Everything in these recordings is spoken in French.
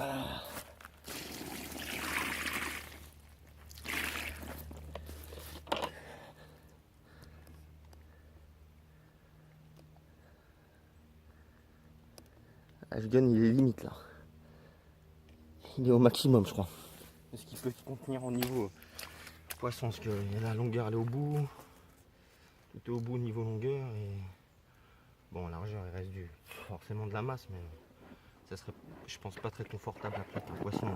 Voilà. Ashgun, il est limite là. Il est au maximum, je crois. Est-ce qu'il peut contenir au niveau poisson? Parce que la longueur elle est au bout. Tout est au bout niveau longueur. Et bon, largeur, il reste forcément de la masse, mais ça serait, je pense, pas très confortable après pour un poisson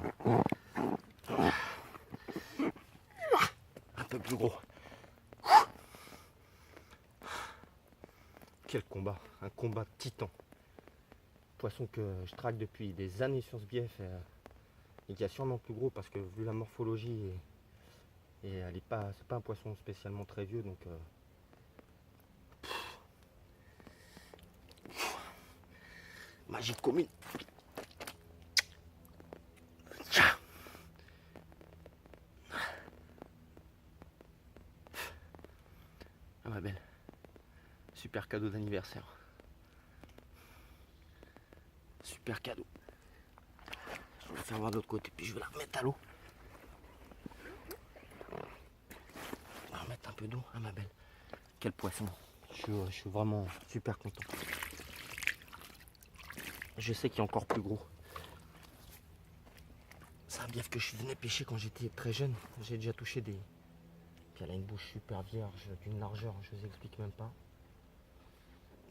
un peu plus gros. Quel combat, un combat de titan. Poisson que je traque depuis des années sur ce bief et qui a sûrement plus gros parce que vu la morphologie et elle est pas, c'est pas un poisson spécialement très vieux, donc magique commune. Ah ma belle, super cadeau d'anniversaire. Super cadeau. Je vais le faire voir de l'autre côté, puis je vais la remettre à l'eau. On va remettre un peu d'eau, hein ma belle. Quel poisson. Je suis vraiment super content. Je sais qu'il y a encore plus gros. C'est un bief que je venais pêcher quand j'étais très jeune. J'ai déjà touché des... Puis elle a une bouche super vierge, d'une largeur, je vous explique même pas.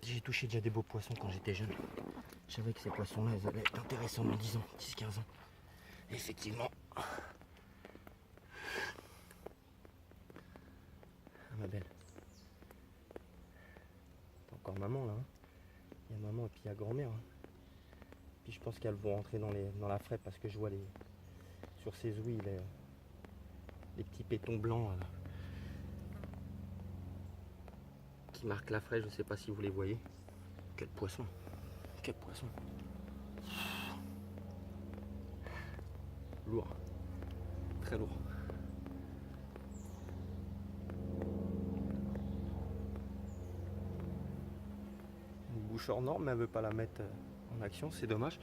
J'ai touché déjà des beaux poissons quand j'étais jeune. Je savais que ces poissons-là, ils allaient être intéressants dans 10 ans, 10-15 ans. Et effectivement. Ah, ma belle. T'as encore maman là. Hein. Il y a maman et puis il y a grand-mère. Hein. Puis je pense qu'elles vont rentrer dans la fraie parce que je vois sur ses ouïes les petits pétons blancs qui marquent la fraie. Je ne sais pas si vous les voyez. Quel poisson. Quel poisson. Lourd. Très lourd. Une bouche hors norme, mais elle veut pas la mettre en action, c'est dommage.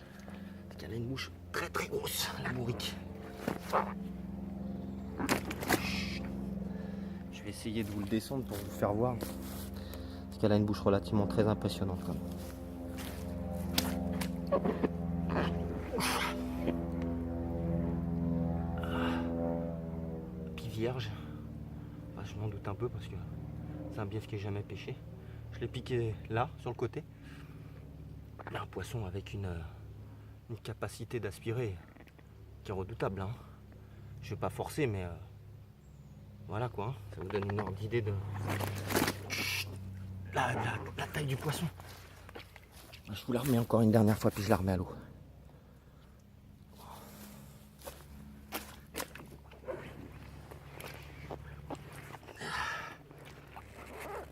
Parce qu'elle a une bouche très très grosse, la bourrique. Je vais essayer de vous le descendre pour vous faire voir. Parce qu'elle a une bouche relativement très impressionnante quand même. Puis vierge. Enfin, je m'en doute un peu parce que c'est un bief qui n'est jamais pêché. Je l'ai piqué là, sur le côté. Mais un poisson avec une capacité d'aspirer qui est redoutable. Hein. Je ne vais pas forcer, mais voilà quoi. Hein. Ça vous donne une ordre d'idée de la taille du poisson. Je vous la remets encore une dernière fois, puis je la remets à l'eau.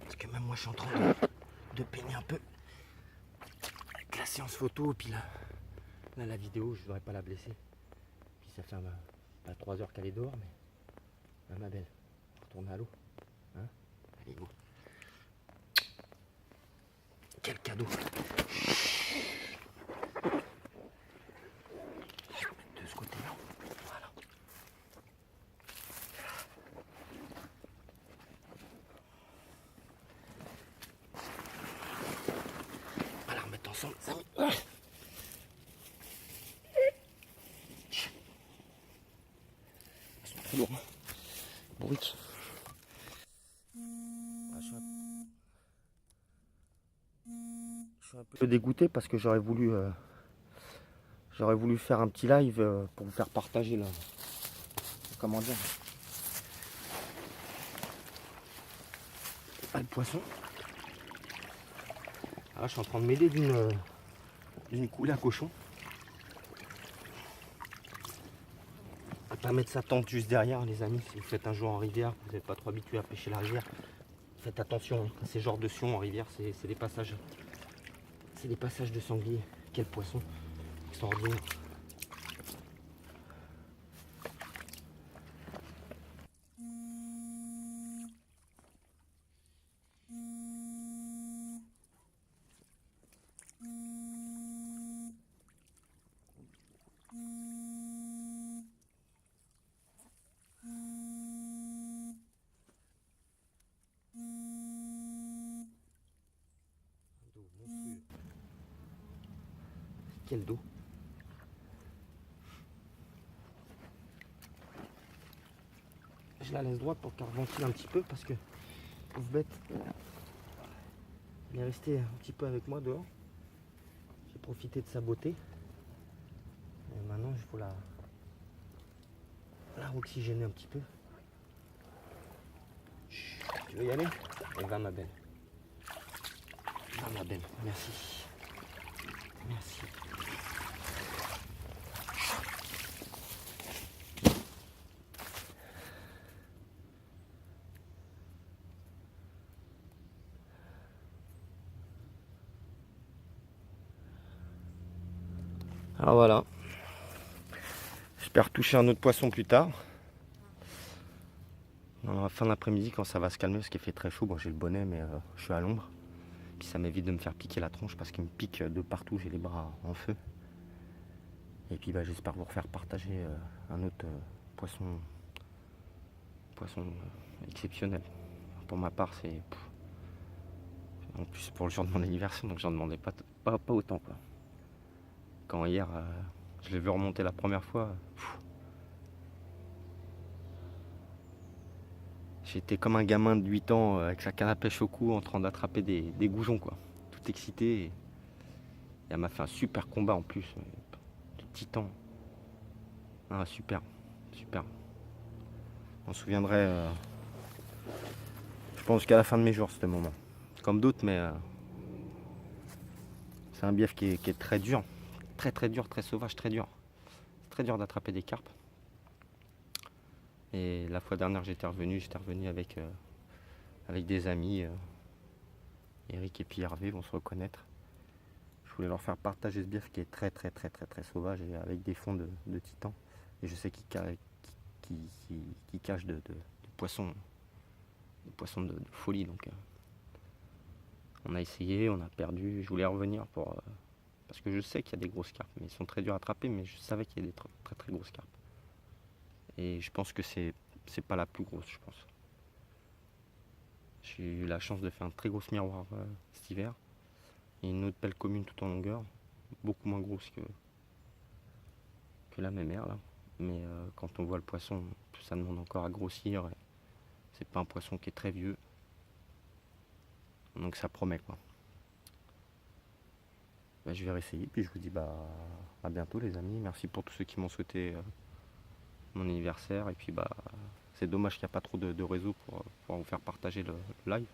Parce que même moi, je suis en train de peiner un peu. Avec la séance photo, puis là la vidéo, je ne voudrais pas la blesser. Puis ça fait 3 heures qu'elle est dehors, mais ma belle, retournez à l'eau. Hein, allez, go. Quel cadeau. Je vais mettre de ce côté-là. Voilà. On va la remettre ensemble, les amis. Ils sont très lourds. Hein. Bourrique. Je suis un peu dégoûté parce que j'aurais voulu faire un petit live pour vous faire partager là. Comment dire, le poisson. Ah, je suis en train de m'aider d'une coulée à cochon. On va pas mettre sa tente juste derrière, les amis. Si vous faites un jour en rivière, vous n'êtes pas trop habitué à pêcher la rivière, faites attention à ces genres de sions en rivière. C'est des passages. C'est des passages de sanglier. Quel poisson extraordinaire. Quel dos. Je la laisse droite pour qu'elle ventile un petit peu parce que pauvre bête, elle est restée un petit peu avec moi dehors. J'ai profité de sa beauté. Et maintenant il faut la oxygéner un petit peu. Chut, tu veux y aller? Elle va ma belle. Va ma belle, merci. Merci. Alors voilà. J'espère toucher un autre poisson plus tard. Dans la fin d'après-midi quand ça va se calmer parce qu'il fait très chaud. Bon, j'ai le bonnet mais je suis à l'ombre. Puis ça m'évite de me faire piquer la tronche parce qu'il me pique de partout, j'ai les bras en feu. Et puis bah, j'espère vous refaire partager un autre poisson exceptionnel. Pour ma part c'est... En plus pour le jour de mon anniversaire, donc j'en demandais pas autant quoi. Quand hier je l'ai vu remonter la première fois, j'étais comme un gamin de 8 ans avec sa canne à pêche au cou en train d'attraper des goujons quoi. Tout excité. Et elle m'a fait un super combat en plus. De titan. Ah, super. Super. On se souviendrait, je pense qu'à la fin de mes jours, ce moment. Comme d'autres, mais c'est un bief qui est très dur. Très dur, très sauvage, très dur. C'est très dur d'attraper des carpes. Et la fois dernière j'étais revenu avec des amis. Eric et puis Hervé vont se reconnaître. Je voulais leur faire partager ce bief qui est très sauvage et avec des fonds de titan. Et je sais qu'il cache de poissons de folie. Donc on a essayé, on a perdu. Je voulais revenir parce que je sais qu'il y a des grosses carpes, mais ils sont très durs à attraper, mais je savais qu'il y a des très grosses carpes. Et je pense que c'est pas la plus grosse, je pense. J'ai eu la chance de faire un très gros miroir cet hiver. Et une autre belle commune tout en longueur, beaucoup moins grosse que la mémère là. Mais quand on voit le poisson, ça demande encore à grossir. C'est pas un poisson qui est très vieux. Donc ça promet quoi. Bah, je vais réessayer, puis je vous dis à bientôt les amis. Merci pour tous ceux qui m'ont souhaité mon anniversaire. Et puis c'est dommage qu'il n'y a pas trop de réseau pour vous faire partager le live.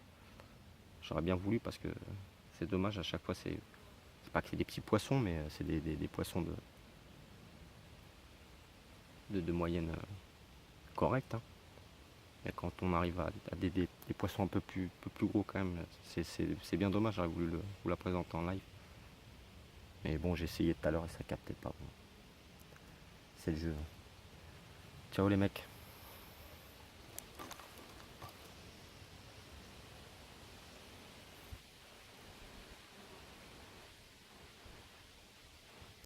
J'aurais bien voulu parce que c'est dommage à chaque fois. C'est pas que c'est des petits poissons, mais c'est des poissons de moyenne correcte. Hein. Et quand on arrive à des poissons un peu plus gros quand même, c'est bien dommage. J'aurais voulu vous la présenter en live. Mais bon, j'ai essayé tout à l'heure et ça captait pas. Bon. C'est le jeu. Ciao les mecs.